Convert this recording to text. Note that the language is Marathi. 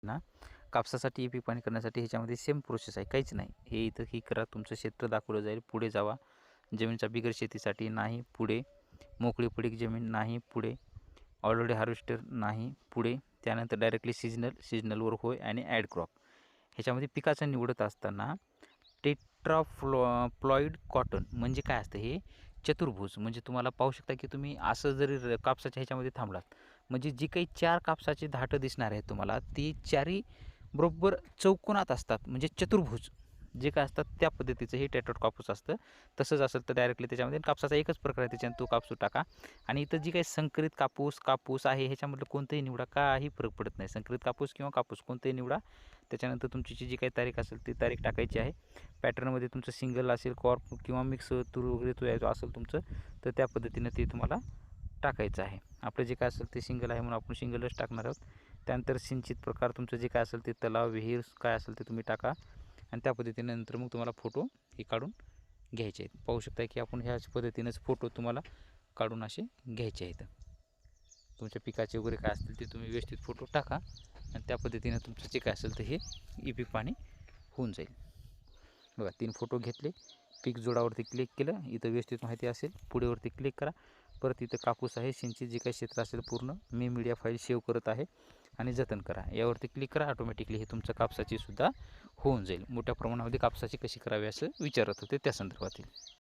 ना कापसासाठी पीक पाणी करण्यासाठी ह्याच्यामध्ये सेम प्रोसेस आहे, काहीच नाही. हे इथं ही करा, तुमचं क्षेत्र दाखवलं जाईल, पुढे जावा. जमीनच्या बिगर शेतीसाठी नाही, पुढे. मोकळी पडीक जमीन नाही, पुढे. ऑलरेडी हार्वेस्टर नाही, पुढे. त्यानंतर डायरेक्टली सिजनलवर होय आणि ॲड क्रॉप. ह्याच्यामध्ये पिकाचं निवडत असताना प्लॉइड कॉटन म्हणजे काय असतं, हे चतुर्भुज. म्हणजे तुम्हाला पाहू शकता की तुम्ही असं जरी कापसाच्या ह्याच्यामध्ये थांबलात, म्हणजे जी काही 4 कापसाची धाटं दिसणार आहेत तुम्हाला, ती चारही बरोबर चौकोनात असतात, म्हणजे चतुर्भुज जे काय असतात त्या पद्धतीचं हे टॅटॉट कापूस असतं. तसंच असेल तर डायरेक्टली त्याच्यामध्ये कापसाचा एकच प्रकार आहे, त्याच्यानं तो कापूस टाका. आणि इथं जी काही संकरित कापूस आहे, ह्याच्यामधलं कोणतंही निवडा, काही फरक पडत नाही. संकरित कापूस किंवा कापूस कोणतंही निवडा. त्याच्यानंतर तुमची जी काही तारीख असेल ती तारीख टाकायची आहे. पॅटर्नमध्ये तुमचं सिंगल असेल, कॉर्प किंवा मिक्स तूर वगैरे तो असेल तुमचं, तर त्या पद्धतीनं ते तुम्हाला टाकायचं आहे. आपलं जे काय असेल ते सिंगल आहे म्हणून आपण सिंगलच टाकणार आहोत. त्यानंतर सिंचित प्रकार तुमचं जे काय असेल ते तलाव, विहीर काय असेल ते तुम्ही टाका. आणि त्या पद्धतीने नंतर मग तुम्हाला फोटो हे काढून घ्यायचे आहेत. पाहू शकता की आपण ह्याच पद्धतीनेच फोटो तुम्हाला काढून असे घ्यायचे आहेत. तुमच्या पिकाचे वगैरे काय असतील ते तुम्ही व्यवस्थित फोटो टाका आणि त्या पद्धतीने तुमचं जे काय असेल तर हे पीक पाणी होऊन जाईल. बघा 3 फोटो घेतले, पीक जोडावरती क्लिक केलं, इथं व्यवस्थित माहिती असेल, पुढेवरती क्लिक करा. परत इथं कापूस आहे, सिंचित जे काही क्षेत्र असेल पूर्ण मी मीडिया फाईल सेव्ह करत आहे आणि जतन करा यावरती क्लिक करा. ऑटोमॅटिकली हे तुमचं कापसाची सुद्धा होऊन जाईल. मोठ्या प्रमाणामध्ये कापसाची कशी करावी असं विचारत होते, त्या संदर्भातील.